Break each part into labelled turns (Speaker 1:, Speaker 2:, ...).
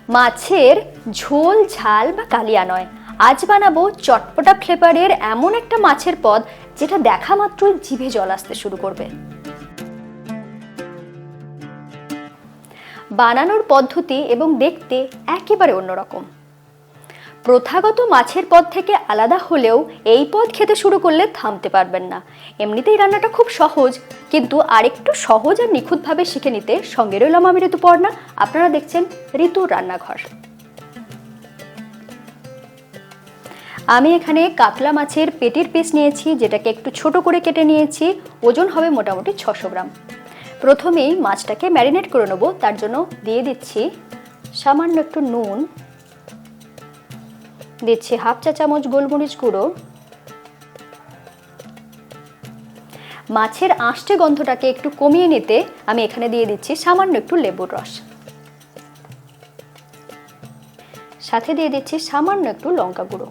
Speaker 1: মাছের ঝোল, ঝাল বা কালিয়া নয়, আজ বানাবো চটপটা ফ্লেভারের এমন একটা মাছের পদ যেটা দেখা মাত্রই জিভে জল আসতে শুরু করবে। বানানোর পদ্ধতি এবং দেখতে একেবারে অন্যরকম। প্রথাগত মাছের পদ থেকে আলাদা হলেও এই পদ খেতে শুরু করলে থামতে পারবেন না। এমনিতেই রান্নাটা খুব সহজ, কিন্তু আরেকটু সহজ আর নিখুঁতভাবে শিখে নিতে সঙ্গে রইলাম আমি ঋতুপর্ণা। আপনারা দেখছেন ঋতুর রান্নাঘর। আমি এখানে কাতলা মাছের পেটির পিস নিয়েছি, যেটাকে একটু ছোট করে কেটে নিয়েছি। ওজন হবে মোটামুটি 600 গ্রাম। প্রথমেই মাছটাকে ম্যারিনেট করে নেব। তার জন্য দিয়ে দিচ্ছি সামান্য একটু নুন, দিচ্ছি হাফ চা চামচ গোলমরিচ গুঁড়ো। মাছের আঁশটে গন্ধটাকে একটু কমিয়ে নিতে আমি এখানে দিয়ে দিচ্ছি সামান্য একটু লেবুর রস, সাথে দিয়ে দিচ্ছি সামান্য একটু লঙ্কা গুঁড়ো।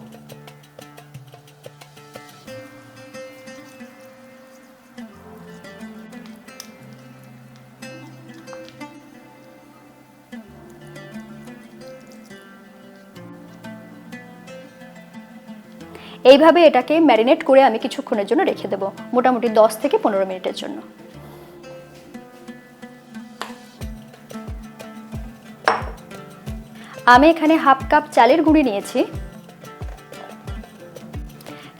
Speaker 1: এইভাবে এটাকে ম্যারিনেট করে আমি কিছুক্ষণের জন্য রেখে দেব, মোটামুটি 10 থেকে 15 মিনিটের জন্য। আমি এখানে হাফ কাপ চালের গুঁড়ি নিয়েছি,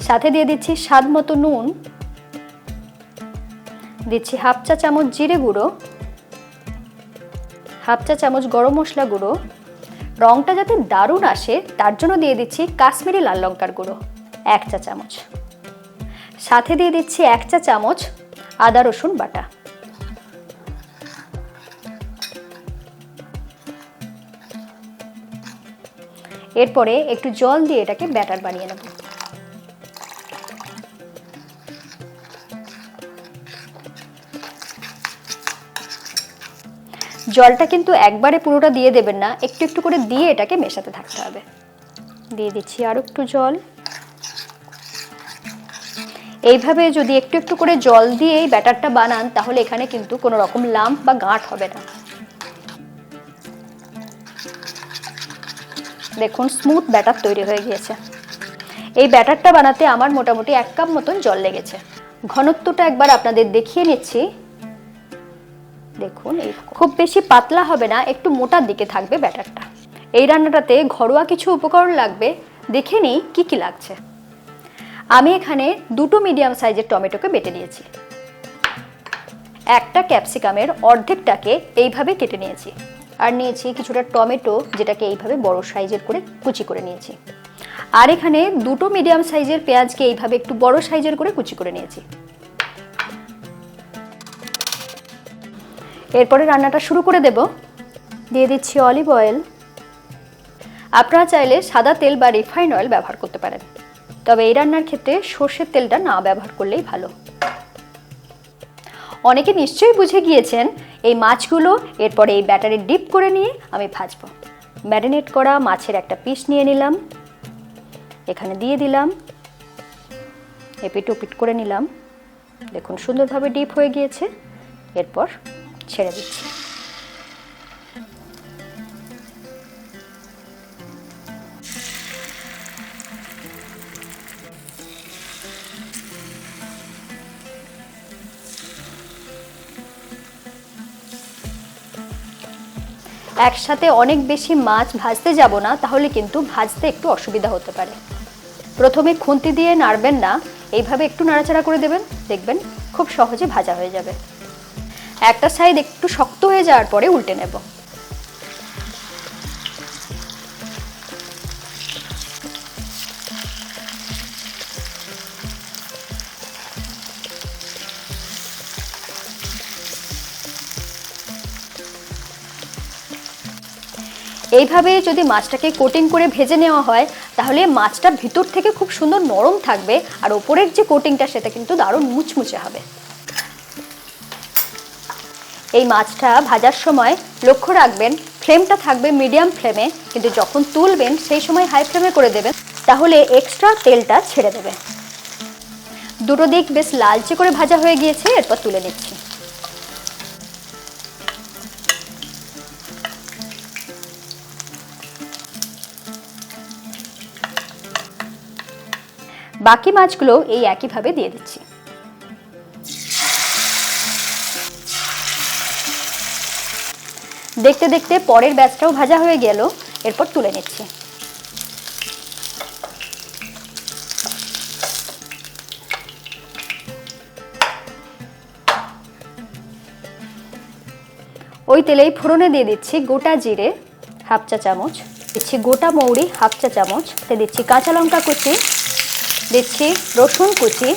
Speaker 1: সাথে দিয়ে দিচ্ছি স্বাদ মতো নুন, দিচ্ছি হাফ চা চামচ জিরে গুঁড়ো, হাফ চা চামচ গরম মশলা গুঁড়ো। রংটা যাতে দারুণ আসে তার জন্য দিয়ে দিচ্ছি কাশ্মীরি লাল লঙ্কার গুঁড়ো 1 চা চামচ, সাথে দিয়ে দিচ্ছি 1 চা চামচ আদা রসুন বাটা। এরপরে একটু জল দিয়ে এটাকে ব্যাটার বানিয়ে নেব। জলটা কিন্তু একবারে পুরোটা দিয়ে দেবেন না, একটু একটু করে দিয়ে এটাকে মেশাতে থাকতে হবে। দিয়ে দিচ্ছি আর একটু জল। এইভাবে যদি একটু একটু করে জল দিয়ে এই ব্যাটারটা বানান, তাহলে এখানে কিন্তু কোনো রকম লাম্প বা গাঁট হবে না। দেখুন স্মুথ ব্যাটার তৈরি হয়ে গিয়েছে। এই ব্যাটারটা বানাতে আমার মোটামুটি 1 কাপ মতন জল লেগেছে। ঘনত্বটা একবার আপনাদের দেখিয়ে নিচ্ছি। দেখুন খুব বেশি পাতলা হবে না, একটু মোটার দিকে থাকবে ব্যাটারটা। এই রান্নাটাতে ঘরোয়া কিছু উপকরণ লাগবে, দেখে নিই কি কি লাগছে। আমি এখানে 2টো মিডিয়াম সাইজের টমেটোকে বেটে নিয়েছি। একটা ক্যাপসিকামের অর্ধেকটাকে এইভাবে কেটে নিয়েছি। আর নিয়েছি কিছুটা টমেটো, যেটাকে এইভাবে বড় সাইজের করে কুচি করে নিয়েছি। আর এখানে 2টো মিডিয়াম সাইজের পেঁয়াজকে এইভাবে একটু বড় সাইজের করে কুচি করে নিয়েছি। এরপরে রান্নাটা শুরু করে দেব। দিয়ে দিচ্ছি অলিভ অয়েল। আপনারা চাইলে সাদা তেল বা রিফাইন্ড অয়েল ব্যবহার করতে পারেন, তবে এই রান্নার ক্ষেত্রে সর্ষের তেলটা না ব্যবহার করলেই ভালো। অনেকে নিশ্চয়ই বুঝে গিয়েছেন এই মাছগুলো এরপরে এই ব্যাটারে ডিপ করে নিয়ে আমি ভাজবো। ম্যারিনেট করা মাছের একটা পিস নিয়ে নিলাম, এখানে দিয়ে দিলাম, এপিট ওপিট করে নিলাম। দেখুন সুন্দরভাবে ডিপ হয়ে গিয়েছে। এরপর ছেড়ে দিচ্ছি। একসাথে অনেক বেশি মাছ ভাজতে যাব না, তাহলে কিন্তু ভাজতে একটু অসুবিধা হতে পারে। প্রথমে খুন্তি দিয়ে নাড়বেন না, এইভাবে একটু নাড়াচাড়া করে দেবেন, দেখবেন খুব সহজে ভাজা হয়ে যাবে। একটা সাইড একটু শক্ত হয়ে যাওয়ার পরে উল্টে নেব। এইভাবে যদি মাছটাকে কোটিং করে ভেজে নেওয়া হয়, তাহলে মাছটা ভিতর থেকে খুব সুন্দর নরম থাকবে, আর ওপরের যে কোটিংটা সেটা কিন্তু দারুণ মুচমুচে হবে। এই মাছটা ভাজার সময় লক্ষ্য রাখবেন ফ্লেমটা থাকবে মিডিয়াম ফ্লেমে, কিন্তু যখন তুলবেন সেই সময় হাই ফ্লেমে করে দেবেন, তাহলে এক্সট্রা তেলটা ছেড়ে দেবে। দুটো দিক বেশ লালচে করে ভাজা হয়ে গিয়েছে, এরপর তুলে নিচ্ছি। বাকি মাছগুলো এই একইভাবে দিয়ে দিচ্ছি। দেখতে দেখতে পরের ব্যাচটাও ভাজা হয়ে গেল, এরপর তুলে নিচ্ছি। ওই তেলেই ফোড়নে দিয়ে দিচ্ছি গোটা জিরে হাফ চা চামচ, দিচ্ছি গোটা মৌরি হাফ চা চামচ, দিচ্ছি কাঁচা লঙ্কা কুচি, দিচ্ছি রসুন কুচি,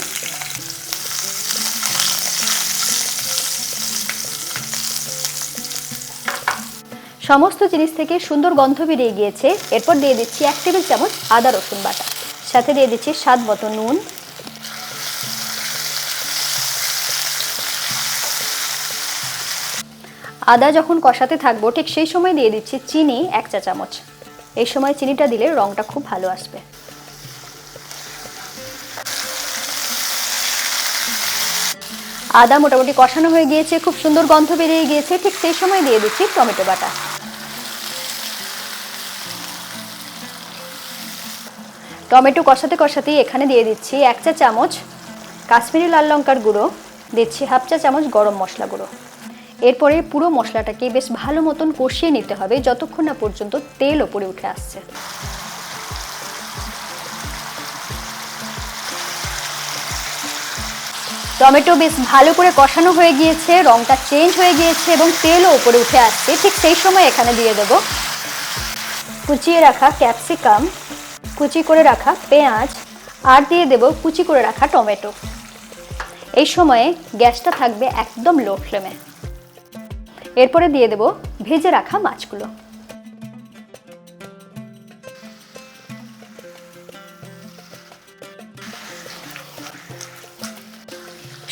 Speaker 1: সমস্ত জিনিস থেকে সুন্দর গন্ধ বেরিয়ে গিয়েছে। এরপর দিয়ে দিচ্ছি 1 টেবিল চামচ আদা রসুন বাটা, সাথে দিয়ে দিচ্ছি স্বাদ মতো নুন, আদা যখন কষাতে থাকবো ঠিক সেই সময় দিয়ে দিচ্ছি চিনি 1 চা চামচ। এই সময় চিনিটা দিলে রংটা খুব ভালো আসবে। আদা মোটামুটি কষানো হয়ে গিয়েছে, খুব সুন্দর গন্ধ বেরিয়ে গিয়েছে, ঠিক সেই সময় দিয়ে দিচ্ছি টমেটো বাটা। টমেটো কষাতে কষাতেই এখানে দিয়ে দিচ্ছি 1 চা চামচ কাশ্মীরি লাল লঙ্কার গুঁড়ো, দিচ্ছি হাফ চা চামচ গরম মশলা গুঁড়ো। এরপরে পুরো মশলাটাকে বেশ ভালো মতন কষিয়ে নিতে হবে যতক্ষণ না পর্যন্ত তেল ওপরে উঠে আসছে। টমেটো বেশ ভালো করে কষানো হয়ে গিয়েছে, রংটা চেঞ্জ হয়ে গিয়েছে এবং তেলও ওপরে উঠে আসছে। ঠিক সেই সময় এখানে দিয়ে দেব কুচিয়ে রাখা ক্যাপসিকাম, কুচি করে রাখা পেঁয়াজ, আর দিয়ে দেব কুচি করে রাখা টমেটো। এই সময়ে গ্যাসটা থাকবে একদম লো ফ্লেমে। এরপরে দিয়ে দেব ভেজে রাখা মাছগুলো।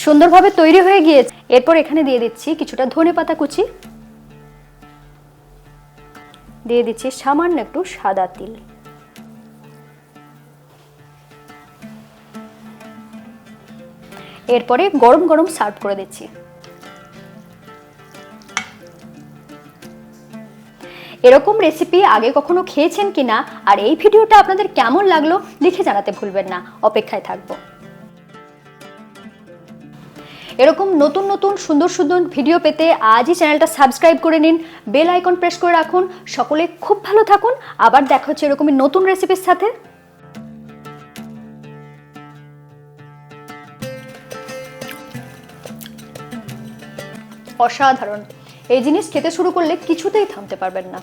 Speaker 1: সুন্দরভাবে তৈরি হয়ে গিয়েছে। এরপর এখানে দিয়ে দিচ্ছি কিছুটা ধনেপাতা কুচি, দিয়ে দিচ্ছি সামান্য একটু সাদা তিল। এরপরে গরম গরম সার্ভ করে দিচ্ছি। এরকম রেসিপি আগে কখনো খেয়েছেন কিনা আর এই ভিডিওটা আপনাদের কেমন লাগলো লিখে জানাতে ভুলবেন না, অপেক্ষায় থাকবো। এরকম নতুন নতুন সুন্দর সুন্দর ভিডিও পেতে আজই চ্যানেলটা সাবস্ক্রাইব করে নিন, বেল আইকন প্রেস করে রাখুন। সকলে খুব ভালো থাকুন, আবার দেখা হচ্ছে এরকমই নতুন রেসিপির সাথে। অসাধারণ, এই জিনিস খেতে শুরু করলে কিছুতেই থামতে পারবেন না।